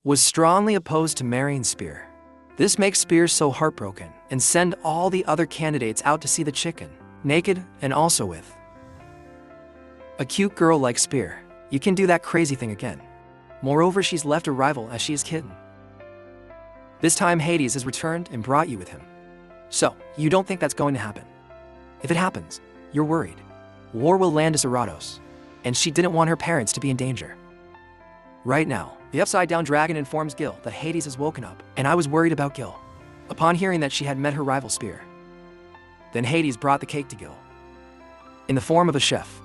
was strongly opposed to marrying Spear. This makes Spear so heartbroken and send all the other candidates out to see the chicken, naked and also with a cute girl like Spear. You can do that crazy thing again. Moreover, she's left a rival as she is kitten. This time Hades has returned and brought you with him. So, you don't think that's going to happen. If it happens, you're worried. War will land to Zeratos, and she didn't want her parents to be in danger. Right now, the upside-down dragon informs Gil that Hades has woken up, and I was worried about Gil, upon hearing that she had met her rival Spear. Then Hades brought the cake to Gil, in the form of a chef.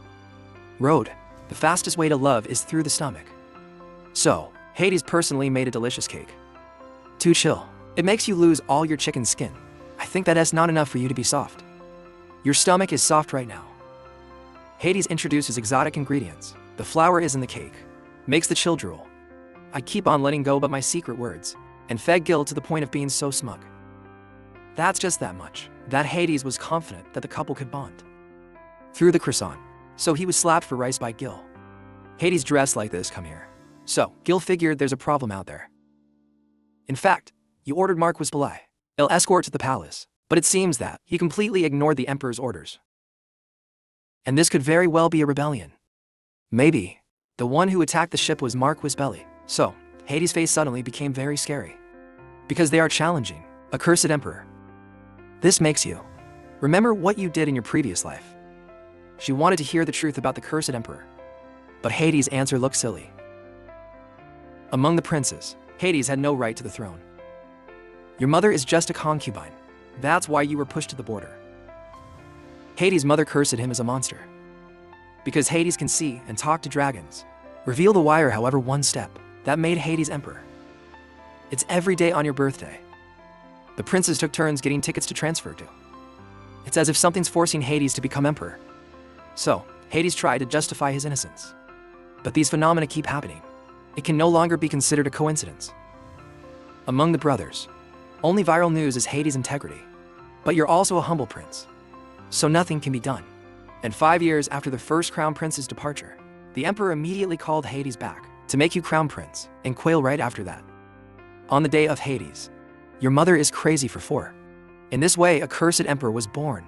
Road, the fastest way to love is through the stomach. So, Hades personally made a delicious cake. Too chill. It makes you lose all your chicken skin. I think that's not enough for you to be soft. Your stomach is soft right now. Hades introduces exotic ingredients. The flour is in the cake. Makes the chill drool. I keep on letting go but my secret words, and fed Gil to the point of being so smug. That's just that much, that Hades was confident that the couple could bond. Through the croissant. So he was slapped for rice by Gil. Hades dressed like this, come here. So, Gil figured there's a problem out there. In fact, you ordered Marquis Belay, il escort to the palace, but it seems that he completely ignored the Emperor's orders. And this could very well be a rebellion. Maybe the one who attacked the ship was Marquis Belly. So, Hades' face suddenly became very scary. Because they are challenging a cursed emperor. This makes you remember what you did in your previous life. She wanted to hear the truth about the cursed emperor. But Hades' answer looked silly. Among the princes, Hades had no right to the throne. Your mother is just a concubine. That's why you were pushed to the border. Hades' mother cursed him as a monster. Because Hades can see and talk to dragons. Reveal the wire, however, one step. That made Hades emperor. It's every day on your birthday. The princes took turns getting tickets to transfer to. It's as if something's forcing Hades to become emperor. So, Hades tried to justify his innocence. But these phenomena keep happening. It can no longer be considered a coincidence. Among the brothers, only viral news is Hades' integrity. But you're also a humble prince. So nothing can be done. And 5 years after the first crown prince's departure, the emperor immediately called Hades back to make you crown prince and quail right after that. On the day of Hades, your mother is crazy for 4. In this way, a cursed emperor was born.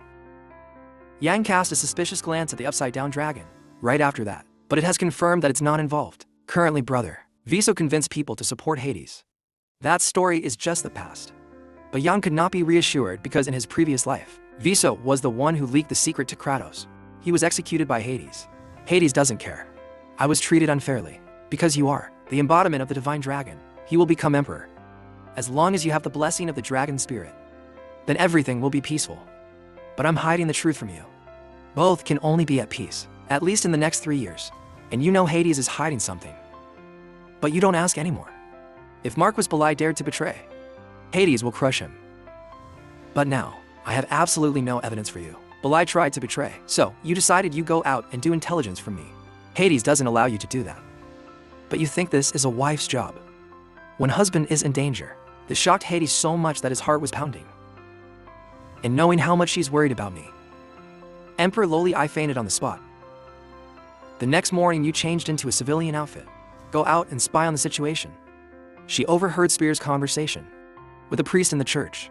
Yang cast a suspicious glance at the upside-down dragon right after that, but it has confirmed that it's not involved. Currently, brother Viso convinced people to support Hades. That story is just the past. But Yang could not be reassured because in his previous life, Viso was the one who leaked the secret to Kratos. He was executed by Hades. Hades doesn't care. I was treated unfairly. Because you are the embodiment of the divine dragon, he will become emperor. As long as you have the blessing of the dragon spirit, then everything will be peaceful. But I'm hiding the truth from you. Both can only be at peace, at least in the next 3 years. And you know Hades is hiding something. But you don't ask anymore. If Marquis Belay dared to betray, Hades will crush him. But now, I have absolutely no evidence for you. Belay tried to betray, so you decided you go out and do intelligence from me. Hades doesn't allow you to do that. But you think this is a wife's job. When husband is in danger, this shocked Hades so much that his heart was pounding. And knowing how much she's worried about me, Emperor Loli, I fainted on the spot. The next morning you changed into a civilian outfit. Go out and spy on the situation. She overheard Spear's conversation with a priest in the church.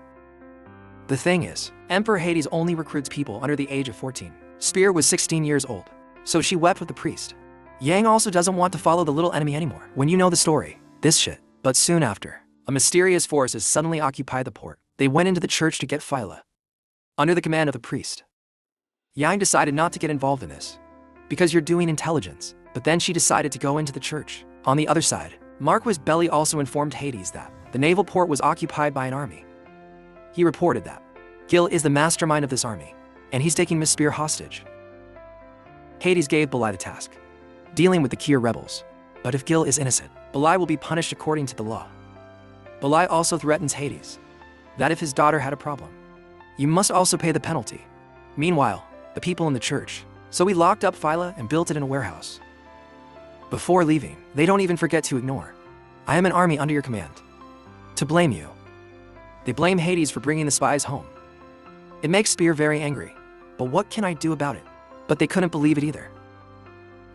The thing is, Emperor Hades only recruits people under the age of 14. Spear was 16 years old, so she wept with the priest. Yang also doesn't want to follow the little enemy anymore. When you know the story, this shit. But soon after, a mysterious force has suddenly occupied the port. They went into the church to get Phyla, under the command of the priest. Yang decided not to get involved in this, because you're doing intelligence. But then she decided to go into the church. On the other side, Marquis Belly also informed Hades that the naval port was occupied by an army. He reported that Gil is the mastermind of this army, and he's taking Miss Spear hostage. Hades gave Belay the task, dealing with the Kier rebels. But if Gil is innocent, Belay will be punished according to the law. Belay also threatens Hades that if his daughter had a problem, you must also pay the penalty. Meanwhile, the people in the church, so we locked up Phyla and built it in a warehouse. Before leaving, they don't even forget to ignore. I am an army under your command. To blame you. They blame Hades for bringing the spies home. It makes Spear very angry, but what can I do about it? But they couldn't believe it either.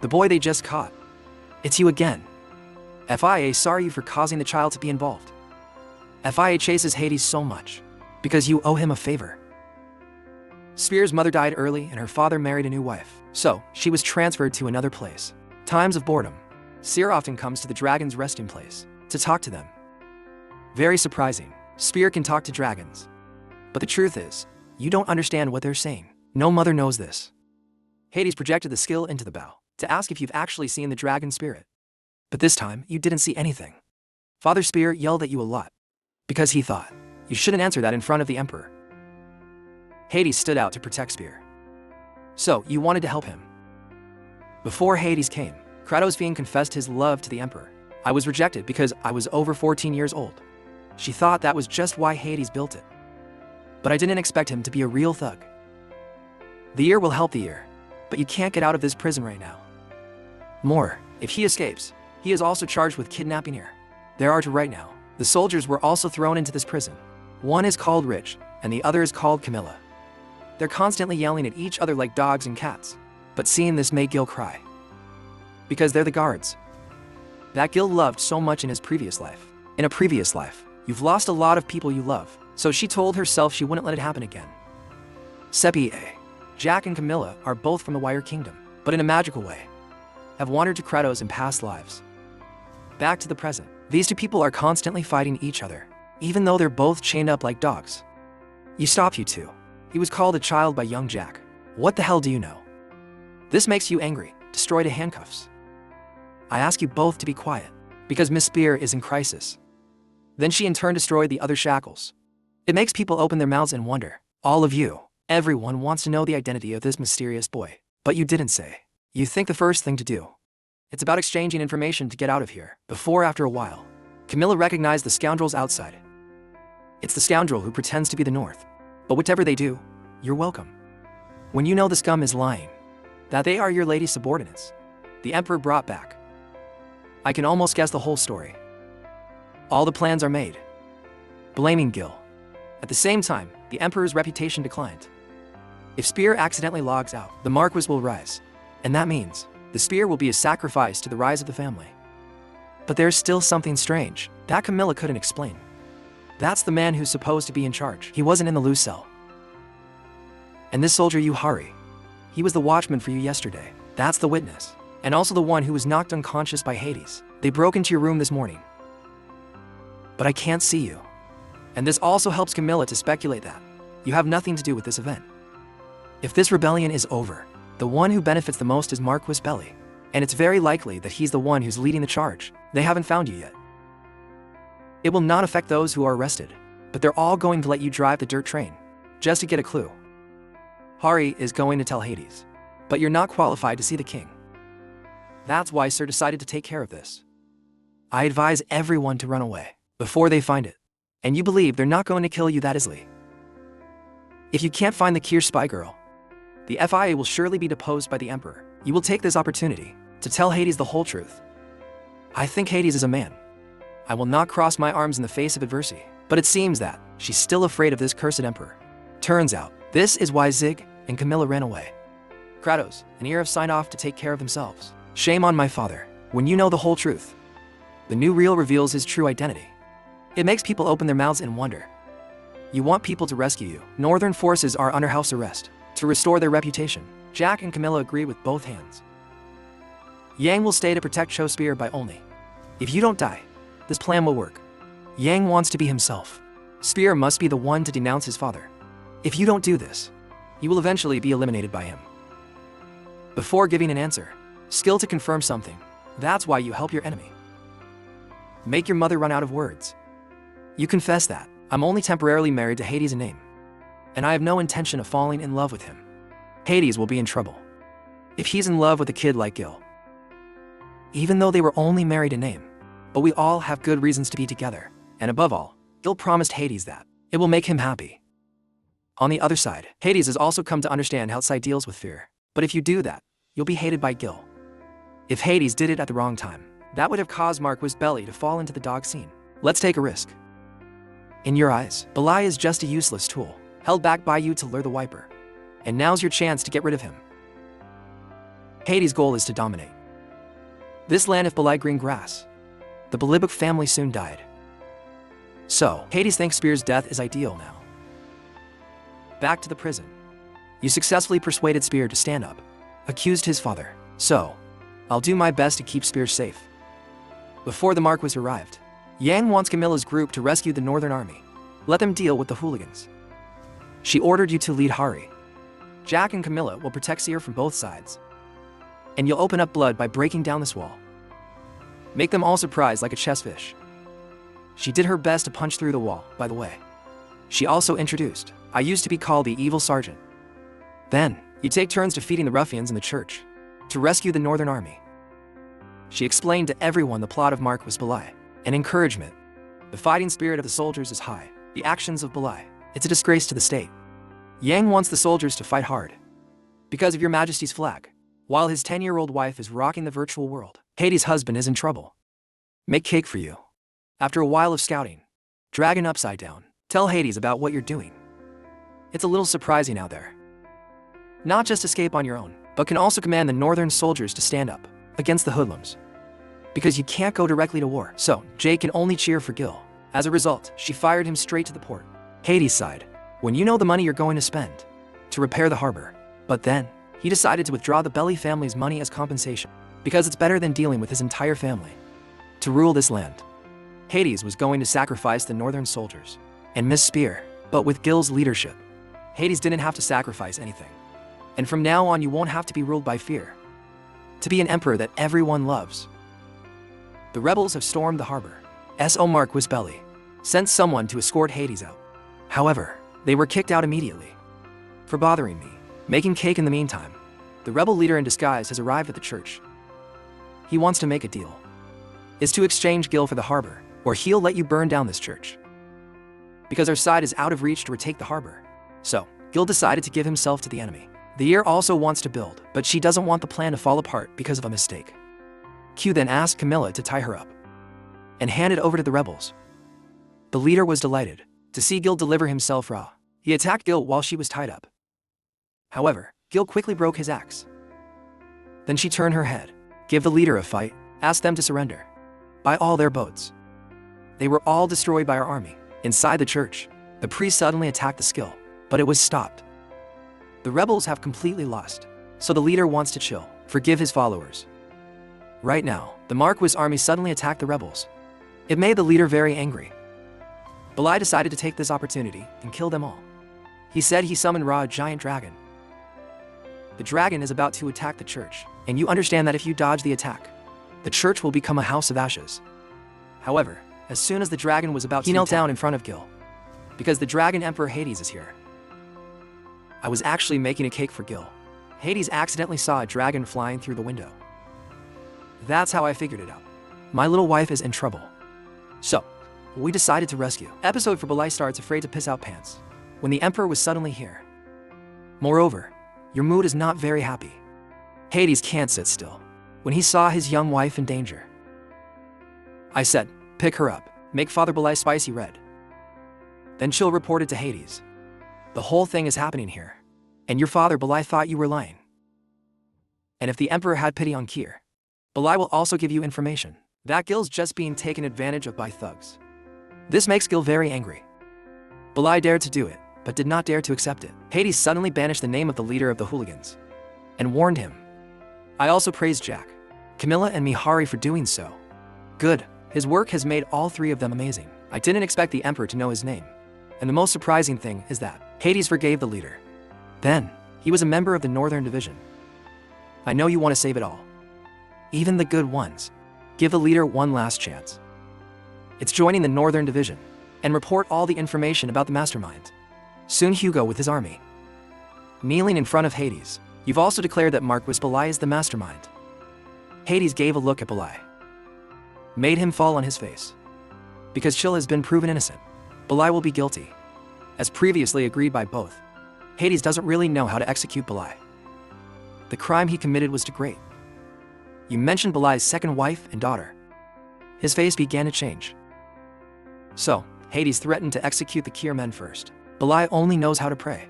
The boy they just caught. It's you again. FIA sorry you for causing the child to be involved. FIA chases Hades so much because you owe him a favor. Spear's mother died early and her father married a new wife, so she was transferred to another place. Times of boredom. Spear often comes to the dragon's resting place to talk to them. Very surprising, Spear can talk to dragons. But the truth is, you don't understand what they're saying. No mother knows this. Hades projected the skill into the bow to ask if you've actually seen the dragon spirit. But this time, you didn't see anything. Father Spear yelled at you a lot because he thought you shouldn't answer that in front of the Emperor. Hades stood out to protect Spear. So, you wanted to help him. Before Hades came, Kratos' fiend confessed his love to the Emperor. I was rejected because I was over 14 years old. She thought that was just why Hades built it. But I didn't expect him to be a real thug. The ear will help the ear, but you can't get out of this prison right now. More, if he escapes, he is also charged with kidnapping ear. There are two right now. The soldiers were also thrown into this prison. One is called Rich, and the other is called Camilla. They're constantly yelling at each other like dogs and cats, but seeing this made Gil cry. Because they're the guards that Gil loved so much in his previous life. In a previous life, you've lost a lot of people you love, so she told herself she wouldn't let it happen again. Seppi A. Jack and Camilla are both from the Wire Kingdom, but in a magical way, have wandered to Kratos in past lives. Back to the present, these two people are constantly fighting each other, even though they're both chained up like dogs. You stop, you two. He was called a child by young Jack. What the hell do you know? This makes you angry, destroy the handcuffs. I ask you both to be quiet, because Miss Spear is in crisis. Then she in turn destroyed the other shackles. It makes people open their mouths and wonder. All of you, everyone wants to know the identity of this mysterious boy, but you didn't say. You think the first thing to do. It's about exchanging information to get out of here. Before, after a while, Camilla recognized the scoundrels outside. It's the scoundrel who pretends to be the North. But whatever they do, you're welcome. When you know the scum is lying, that they are your lady subordinates, the Emperor brought back. I can almost guess the whole story. All the plans are made. Blaming Gil. At the same time, the Emperor's reputation declined. If Spear accidentally logs out, the Marquis will rise. And that means the Spear will be a sacrifice to the rise of the family. But there's still something strange that Camilla couldn't explain. That's the man who's supposed to be in charge. He wasn't in the loose cell. And this soldier Yuhari, he was the watchman for you yesterday. That's the witness. And also the one who was knocked unconscious by Hades. They broke into your room this morning. But I can't see you. And this also helps Camilla to speculate that you have nothing to do with this event. If this rebellion is over, the one who benefits the most is Marquis Belli. And it's very likely that he's the one who's leading the charge. They haven't found you yet. It will not affect those who are arrested, but they're all going to let you drive the dirt train, just to get a clue. Hari is going to tell Hades, but you're not qualified to see the king. That's why Sir decided to take care of this. I advise everyone to run away before they find it, and you believe they're not going to kill you that easily. If you can't find the Kier spy girl, the FIA will surely be deposed by the Emperor. You will take this opportunity to tell Hades the whole truth. I think Hades is a man. I will not cross my arms in the face of adversity, but it seems that she's still afraid of this cursed Emperor. Turns out, this is why Zig and Camilla ran away. Kratos and Eir have signed off to take care of themselves. Shame on my father. When you know the whole truth, the new real reveals his true identity. It makes people open their mouths and wonder. You want people to rescue you. Northern forces are under house arrest to restore their reputation. Jack and Camilla agree with both hands. Yang will stay to protect Cho Spear by only. If you don't die, this plan will work. Yang wants to be himself. Spear must be the one to denounce his father. If you don't do this, you will eventually be eliminated by him. Before giving an answer, skill to confirm something. That's why you help your enemy. Make your mother run out of words. You confess that I'm only temporarily married to Hades in name, and I have no intention of falling in love with him. Hades will be in trouble if he's in love with a kid like Gil. Even though they were only married in name, but we all have good reasons to be together. And above all, Gil promised Hades that it will make him happy. On the other side, Hades has also come to understand how Psy deals with fear. But if you do that, you'll be hated by Gil. If Hades did it at the wrong time, that would have caused Marquis Belli to fall into the dog scene. Let's take a risk. In your eyes, Belli is just a useless tool, held back by you to lure the Wiper. And now's your chance to get rid of him. Hades' goal is to dominate this land of Belli green grass. The Belibuk family soon died. So, Hades thinks Spear's death is ideal now. Back to the prison. You successfully persuaded Spear to stand up, accused his father. So, I'll do my best to keep Spear safe. Before the Marquis arrived, Yang wants Camilla's group to rescue the Northern Army. Let them deal with the hooligans. She ordered you to lead Hari. Jack and Camilla will protect Seer from both sides. And you'll open up blood by breaking down this wall. Make them all surprised like a chess fish. She did her best to punch through the wall, by the way. She also introduced, I used to be called the Evil Sergeant. Then, you take turns defeating the ruffians in the church to rescue the Northern Army. She explained to everyone the plot of Marquis Belai, an encouragement. The fighting spirit of the soldiers is high. The actions of Belai, it's a disgrace to the state. Yang wants the soldiers to fight hard because of your majesty's flag, while his 10-year-old wife is rocking the virtual world. Hades' husband is in trouble. Make cake for you. After a while of scouting, dragon upside down, tell Hades about what you're doing. It's a little surprising out there. Not just escape on your own, but can also command the northern soldiers to stand up against the hoodlums. Because you can't go directly to war, so Jake can only cheer for Gil. As a result, she fired him straight to the port. Hades sighed, when you know the money you're going to spend to repair the harbor. But then, he decided to withdraw the Belly family's money as compensation, because it's better than dealing with his entire family to rule this land. Hades was going to sacrifice the northern soldiers and Miss Spear, but with Gil's leadership, Hades didn't have to sacrifice anything. And from now on, you won't have to be ruled by fear, to be an emperor that everyone loves. The rebels have stormed the harbor. S.O. Marquis Belly sent someone to escort Hades out. However, they were kicked out immediately for bothering me, making cake in the meantime. The rebel leader in disguise has arrived at the church. He wants to make a deal. Is to exchange Gil for the harbor, or he'll let you burn down this church. Because our side is out of reach to retake the harbor. So, Gil decided to give himself to the enemy. The heir also wants to build, but she doesn't want the plan to fall apart because of a mistake. Q then asked Camilla to tie her up and hand it over to the rebels. The leader was delighted to see Gil deliver himself raw. He attacked Gil while she was tied up. However, Gil quickly broke his axe. Then she turned her head, gave the leader a fight, asked them to surrender by all their boats. They were all destroyed by our army. Inside the church, the priest suddenly attacked the skill, but it was stopped. The rebels have completely lost, so the leader wants to chill, forgive his followers. Right now, the Marquis army suddenly attacked the rebels. It made the leader very angry. Belai decided to take this opportunity and kill them all. He said he summoned Ra, a giant dragon. The dragon is about to attack the church, and you understand that if you dodge the attack, the church will become a house of ashes. However, as soon as the dragon was about to knelt down in front of Gil, because the dragon Emperor Hades is here. I was actually making a cake for Gil. Hades accidentally saw a dragon flying through the window. That's how I figured it out. My little wife is in trouble. So, we decided to rescue. Episode for Belai starts afraid to piss out pants when the Emperor was suddenly here. Moreover, your mood is not very happy. Hades can't sit still when he saw his young wife in danger. I said, pick her up, make Father Belai spicy red. Then Chill reported to Hades. The whole thing is happening here, and your father Belai thought you were lying. And if the Emperor had pity on Kier, Belai will also give you information that Gil's just being taken advantage of by thugs. This makes Gil very angry. Belai dared to do it, but did not dare to accept it. Hades suddenly banished the name of the leader of the hooligans and warned him. I also praised Jack, Camilla and Mihari for doing so. Good, his work has made all three of them amazing. I didn't expect the Emperor to know his name. And the most surprising thing is that Hades forgave the leader. Then, he was a member of the Northern Division. I know you want to save it all. Even the good ones. Give the leader one last chance. It's joining the Northern Division and report all the information about the mastermind. Soon Hugo with his army. Kneeling in front of Hades, you've also declared that Marquis Belai is the mastermind. Hades gave a look at Belai. Made him fall on his face. Because Chill has been proven innocent, Belai will be guilty. As previously agreed by both, Hades doesn't really know how to execute Belai. The crime he committed was too great. You mentioned Belai's second wife and daughter. His face began to change. So, Hades threatened to execute the Kier men first. Belai only knows how to pray.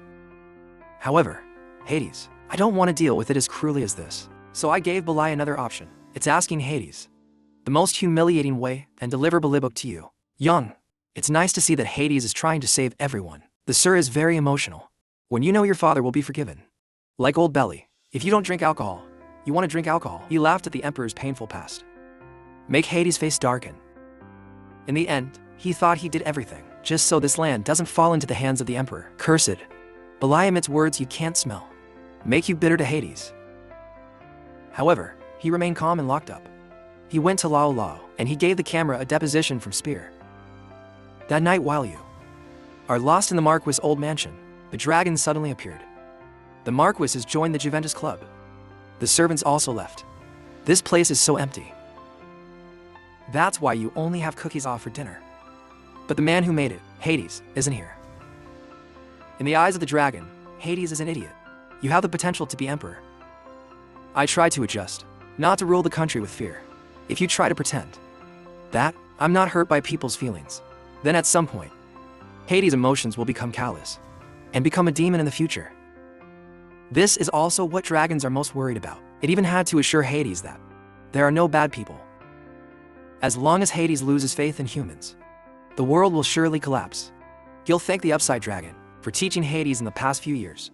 However, Hades, I don't want to deal with it as cruelly as this. So I gave Belai another option. It's asking Hades, the the most humiliating way, and deliver Belibuk to you. Young, it's nice to see that Hades is trying to save everyone. The sir is very emotional. When you know your father will be forgiven. Like old Belly, if you don't drink alcohol, you want to drink alcohol. He laughed at the Emperor's painful past. Make Hades' face darken. In the end, he thought he did everything, just so this land doesn't fall into the hands of the Emperor. Cursed. Belai emits words you can't smell. Make you bitter to Hades. However, he remained calm and locked up. He went to Lao Lao, and he gave the camera a deposition from Spear. That night while you are lost in the Marquis' old mansion, the dragon suddenly appeared. The Marquis has joined the Juventus Club. The servants also left. This place is so empty. That's why you only have cookies off for dinner. But the man who made it, Hades, isn't here. In the eyes of the dragon, Hades is an idiot. You have the potential to be emperor. I try to adjust, not to rule the country with fear. If you try to pretend that I'm not hurt by people's feelings, then at some point, Hades' emotions will become callous and become a demon in the future. This is also what dragons are most worried about. It even had to assure Hades that there are no bad people. As long as Hades loses faith in humans, the world will surely collapse. Gil thanked the Upside Dragon for teaching Hades in the past few years.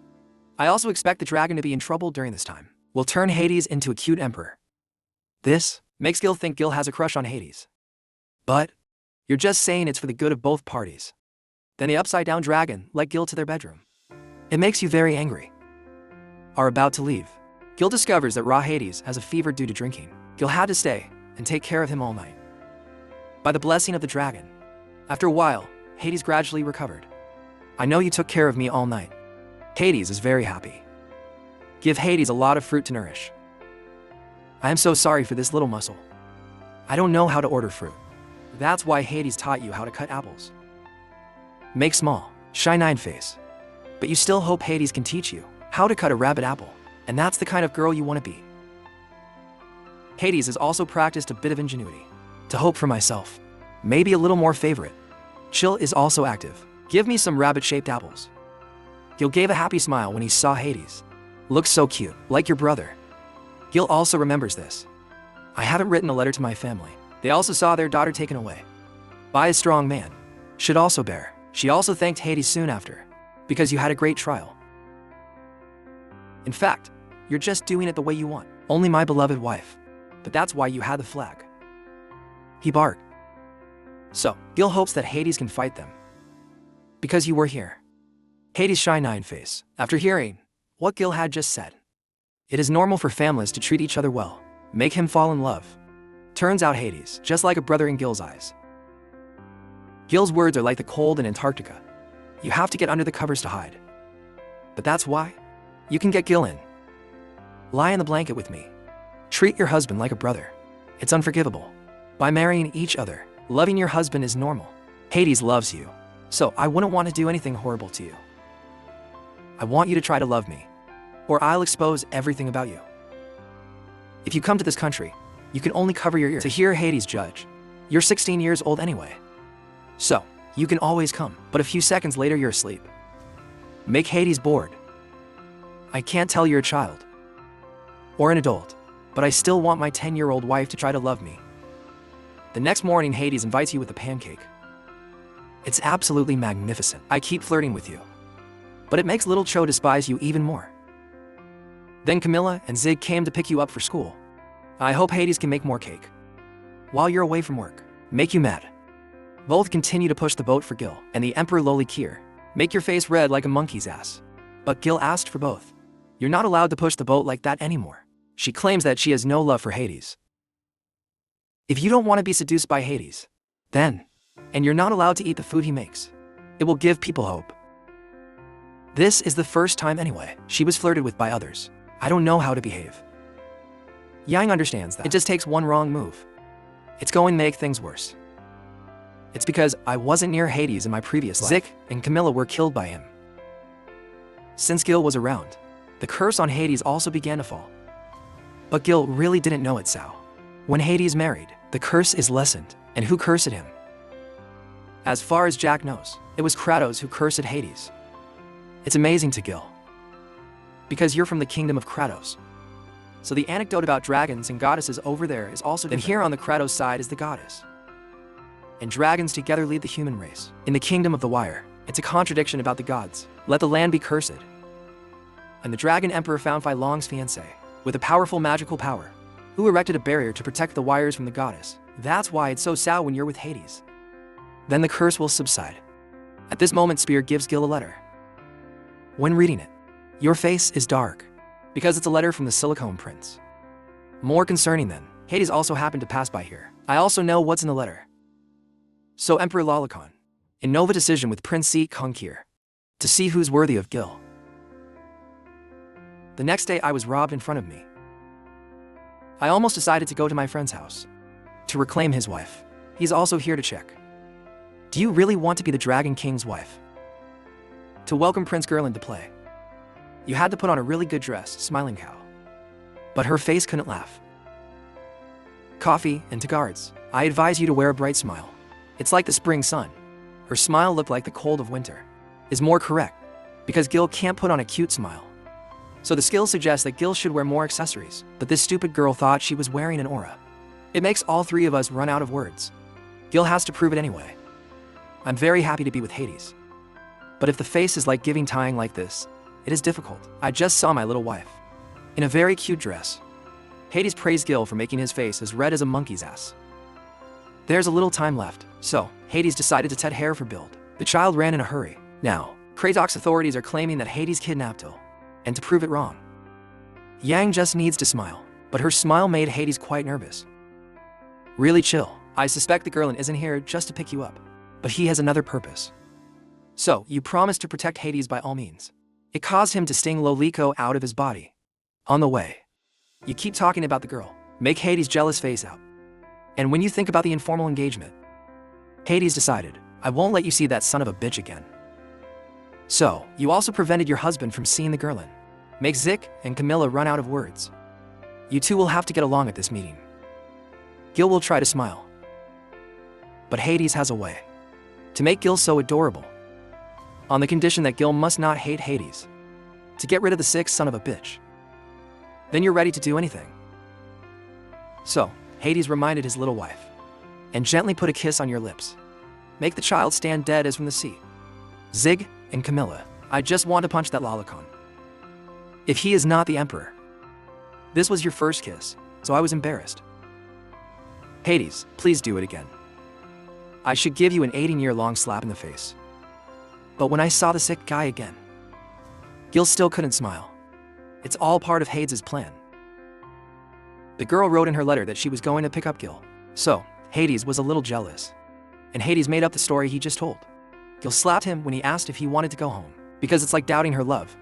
I also expect the dragon to be in trouble during this time. We'll turn Hades into a cute emperor. This makes Gil think Gil has a crush on Hades. But you're just saying it's for the good of both parties. Then the Upside Down Dragon led Gil to their bedroom. It makes you very angry. Are about to leave. Gil discovers that Raw Hades has a fever due to drinking. Gil had to stay and take care of him all night. By the blessing of the dragon, after a while, Hades gradually recovered. I know you took care of me all night. Hades is very happy. Give Hades a lot of fruit to nourish. I am so sorry for this little muscle. I don't know how to order fruit. That's why Hades taught you how to cut apples. Make small, shy-9 face. But you still hope Hades can teach you how to cut a rabbit apple, and that's the kind of girl you want to be. Hades has also practiced a bit of ingenuity. To hope for myself. Maybe a little more favorite. Chill is also active. Give me some rabbit-shaped apples. Gil gave a happy smile when he saw Hades. Looks so cute, like your brother. Gil also remembers this. I haven't written a letter to my family. They also saw their daughter taken away by a strong man. Should also bear. She also thanked Hades soon after, because you had a great trial. In fact, you're just doing it the way you want. Only my beloved wife. But that's why you had the flag. He barked. So, Gil hopes that Hades can fight them. Because you were here. Hades' shy-9 face, after hearing what Gil had just said. It is normal for families to treat each other well, make him fall in love. Turns out Hades, just like a brother in Gil's eyes. Gil's words are like the cold in Antarctica. You have to get under the covers to hide. But that's why you can get Gil in. Lie in the blanket with me. Treat your husband like a brother. It's unforgivable. By marrying each other, loving your husband is normal. Hades loves you, so I wouldn't want to do anything horrible to you. I want you to try to love me, or I'll expose everything about you. If you come to this country, you can only cover your ears to hear Hades judge. You're 16 years old anyway. So, you can always come, but a few seconds later you're asleep. Make Hades bored. I can't tell you're a child, or an adult, but I still want my 10-year-old wife to try to love me. The next morning, Hades invites you with a pancake. It's absolutely magnificent. I keep flirting with you. But it makes little Cho despise you even more. Then Camilla and Zig came to pick you up for school. I hope Hades can make more cake while you're away from work. Make you mad. Both continue to push the boat for Gil and the Emperor Loli Kier. Make your face red like a monkey's ass. But Gil asked for both. You're not allowed to push the boat like that anymore. She claims that she has no love for Hades. If you don't want to be seduced by Hades, then, and you're not allowed to eat the food he makes, it will give people hope. This is the first time anyway she was flirted with by others. I don't know how to behave. Yang understands that. It just takes one wrong move. It's going to make things worse. It's because I wasn't near Hades in my previous life. Zik and Camilla were killed by him. Since Gil was around, the curse on Hades also began to fall. But Gil really didn't know it, Sao. When Hades married, the curse is lessened, and who cursed him? As far as Jack knows, it was Kratos who cursed Hades. It's amazing to Gil. Because you're from the kingdom of Kratos. So the anecdote about dragons and goddesses over there is also different. And here on the Kratos side is the goddess. And dragons together lead the human race. In the kingdom of the wire, it's a contradiction about the gods. Let the land be cursed. And the dragon emperor found Fi Long's fiancé, with a powerful magical power, who erected a barrier to protect the wires from the goddess. That's why it's so sad when you're with Hades. Then the curse will subside. At this moment, Spear gives Gil a letter. When reading it, your face is dark, because it's a letter from the Silicone Prince. More concerning then, Hades also happened to pass by here. I also know what's in the letter. So Emperor Lalicon, in Nova decision with Prince C. Konkir, to see who's worthy of Gil. The next day I was robbed in front of me. I almost decided to go to my friend's house, to reclaim his wife. He's also here to check. Do you really want to be the Dragon King's wife? To welcome Prince Girlan to play, you had to put on a really good dress, smiling cow. But her face couldn't laugh. Coffee and to guards, I advise you to wear a bright smile. It's like the spring sun. Her smile looked like the cold of winter. Is more correct, because Gil can't put on a cute smile. So the skill suggests that Gil should wear more accessories, but this stupid girl thought she was wearing an aura. It makes all three of us run out of words. Gil has to prove it anyway. I'm very happy to be with Hades. But if the face is like giving tying like this, it is difficult. I just saw my little wife, in a very cute dress. Hades praised Gil for making his face as red as a monkey's ass. There's a little time left, so Hades decided to tet hair for build. The child ran in a hurry. Now, Kratos authorities are claiming that Hades kidnapped Gil, and to prove it wrong, Yang just needs to smile, but her smile made Hades quite nervous. Really chill. I suspect the Girlan isn't here just to pick you up, but he has another purpose. So, you promised to protect Hades by all means. It caused him to sting Lolico out of his body. On the way, you keep talking about the girl. Make Hades' jealous face out. And when you think about the informal engagement, Hades decided, I won't let you see that son of a bitch again. So, you also prevented your husband from seeing the Girlan. Make Zik and Camilla run out of words. You two will have to get along at this meeting. Gil will try to smile. But Hades has a way to make Gil so adorable, on the condition that Gil must not hate Hades, to get rid of the sick son of a bitch. Then you're ready to do anything. So, Hades reminded his little wife, and gently put a kiss on your lips. Make the child stand dead as from the sea. Zig and Camilla, I just want to punch that Lalicon. If he is not the Emperor. This was your first kiss, so I was embarrassed. Hades, please do it again. I should give you an 18-year-long slap in the face. But when I saw the sick guy again, Gil still couldn't smile. It's all part of Hades' plan. The girl wrote in her letter that she was going to pick up Gil. So, Hades was a little jealous. And Hades made up the story he just told. Gil slapped him when he asked if he wanted to go home, because it's like doubting her love.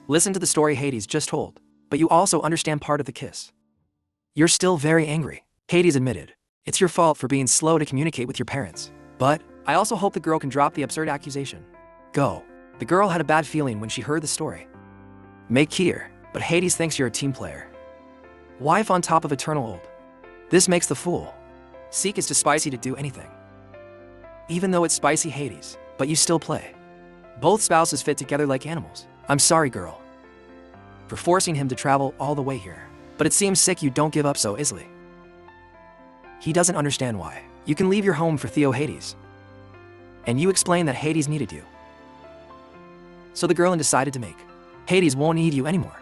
Listen to the story Hades just told, but you also understand part of the kiss. You're still very angry. Hades admitted, it's your fault for being slow to communicate with your parents. But, I also hope the girl can drop the absurd accusation. Go. The girl had a bad feeling when she heard the story. Make clear, but Hades thinks you're a team player. Wife on top of eternal old. This makes the fool. Seek is too spicy to do anything. Even though it's spicy Hades, but you still play. Both spouses fit together like animals. I'm sorry, girl, for forcing him to travel all the way here. But it seems sick you don't give up so easily. He doesn't understand why. You can leave your home for Theo Hades. And you explain that Hades needed you. So the Girlan decided to make. Hades won't need you anymore.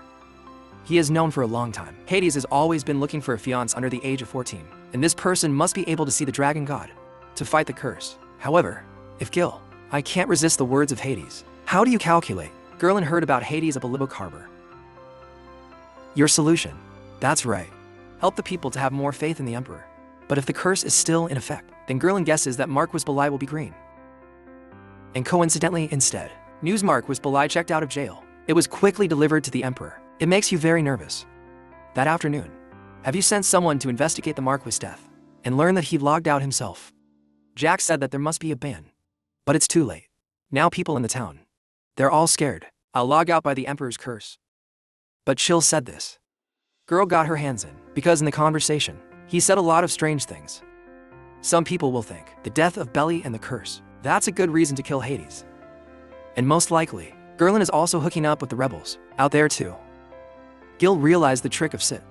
He is known for a long time. Hades has always been looking for a fiancé under the age of 14. And this person must be able to see the dragon god, to fight the curse. However, if Gil, I can't resist the words of Hades. How do you calculate? Girlan heard about Hades of Olivok Harbor. Your solution. That's right. Help the people to have more faith in the Emperor. But if the curse is still in effect, then Girlan guesses that Marquis Belai will be green. And coincidentally, instead, news Marquis Belai checked out of jail. It was quickly delivered to the Emperor. It makes you very nervous. That afternoon, have you sent someone to investigate the Marquis' death and learn that he logged out himself? Jack said that there must be a ban. But it's too late. Now people in the town, they're all scared. I'll log out by the Emperor's curse. But Chill said this. Girl got her hands in, because in the conversation, he said a lot of strange things. Some people will think, the death of Belly and the curse, that's a good reason to kill Hades. And most likely, Girlan is also hooking up with the rebels, out there too. Gil realized the trick of Sit.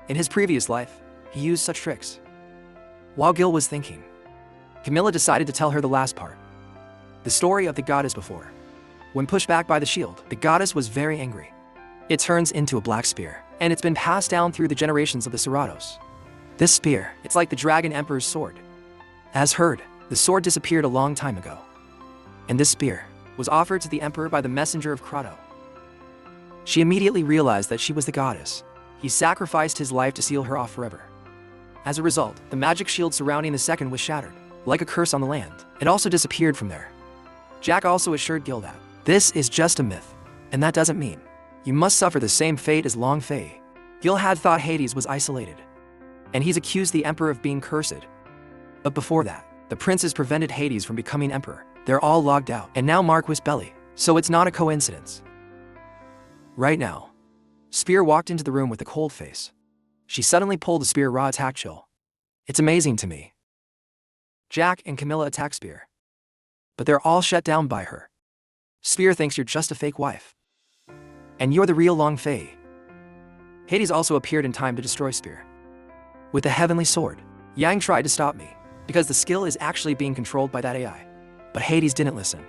In his previous life, he used such tricks. While Gil was thinking, Camilla decided to tell her the last part. The story of the goddess before. When pushed back by the shield, the goddess was very angry. It turns into a black spear, and it's been passed down through the generations of the Serratos. This spear, it's like the dragon emperor's sword. As heard, the sword disappeared a long time ago. And this spear was offered to the emperor by the messenger of Krato. She immediately realized that she was the goddess. He sacrificed his life to seal her off forever. As a result, the magic shield surrounding the second was shattered, like a curse on the land. It also disappeared from there. Jack also assured Gil that this is just a myth, and that doesn't mean you must suffer the same fate as Long Fei. Gil had thought Hades was isolated, and he's accused the emperor of being cursed. But before that, the princes prevented Hades from becoming emperor. They're all logged out, and now Mark was belly, so it's not a coincidence. Right now, Spear walked into the room with a cold face. She suddenly pulled the spear raw attack chill. It's amazing to me. Jack and Camilla attack Spear, but they're all shut down by her. Spear thinks you're just a fake wife, and you're the real Long Fei. Hades also appeared in time to destroy Spear with the heavenly sword. Yang tried to stop me, because the skill is actually being controlled by that AI. But Hades didn't listen.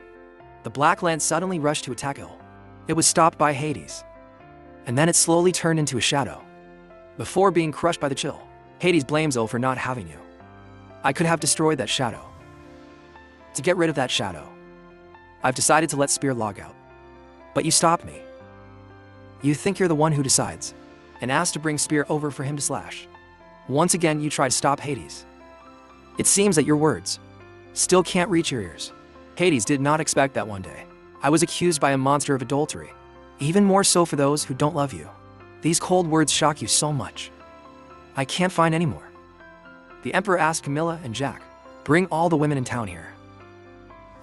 The Black Lance suddenly rushed to attack Il. It was stopped by Hades, and then it slowly turned into a shadow. Before being crushed by the chill, Hades blames Il for not having you. I could have destroyed that shadow. To get rid of that shadow, I've decided to let Spear log out. But you stopped me. You think you're the one who decides, and asked to bring Spear over for him to slash. Once again, you try to stop Hades. It seems that your words still can't reach your ears. Hades did not expect that one day I was accused by a monster of adultery. Even more so for those who don't love you. These cold words shock you so much. I can't find any more. The Emperor asked Camilla and Jack, bring all the women in town here.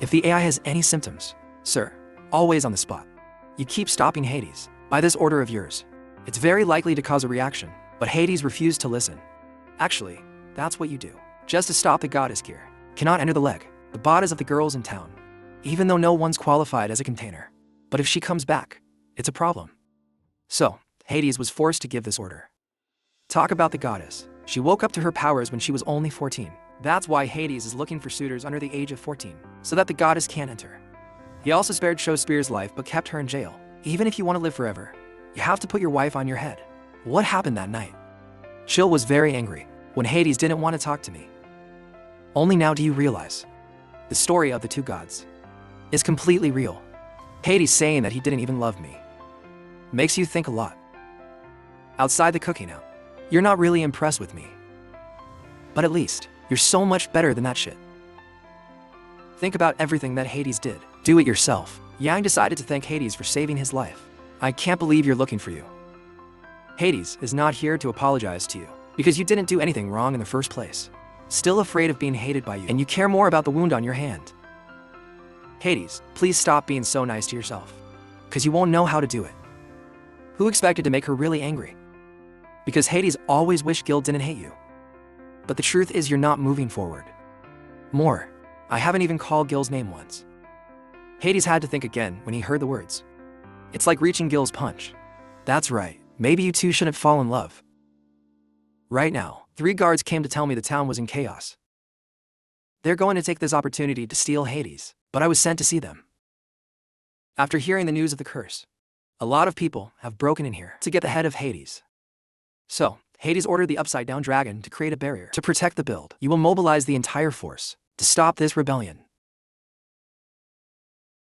If the AI has any symptoms, sir, always on the spot. You keep stopping Hades. By this order of yours, it's very likely to cause a reaction, but Hades refused to listen. Actually, that's what you do. Just to stop the goddess gear. Cannot enter the leg. The bodies of the girls in town. Even though no one's qualified as a container. But if she comes back, it's a problem. So, Hades was forced to give this order. Talk about the goddess. She woke up to her powers when she was only 14. That's why Hades is looking for suitors under the age of 14, so that the goddess can't enter. He also spared Spear's life but kept her in jail. Even if you want to live forever, you have to put your wife on your head. What happened that night? Chill was very angry when Hades didn't want to talk to me. Only now do you realize the story of the two gods is completely real. Hades saying that he didn't even love me makes you think a lot. Outside the cooking out, you're not really impressed with me. But at least, you're so much better than that shit. Think about everything that Hades did. Do it yourself. Yang decided to thank Hades for saving his life. I can't believe you're looking for you. Hades is not here to apologize to you, because you didn't do anything wrong in the first place. Still afraid of being hated by you, and you care more about the wound on your hand. Hades, please stop being so nice to yourself, because you won't know how to do it. Who expected to make her really angry? Because Hades always wished Gil didn't hate you. But the truth is you're not moving forward. More, I haven't even called Gil's name once. Hades had to think again when he heard the words. It's like reaching Gil's punch. That's right, maybe you two shouldn't fall in love. Right now, 3 guards came to tell me the town was in chaos. They're going to take this opportunity to steal Hades, but I was sent to see them. After hearing the news of the curse, a lot of people have broken in here to get the head of Hades. So, Hades ordered the Upside Down Dragon to create a barrier to protect the build. You will mobilize the entire force to stop this rebellion.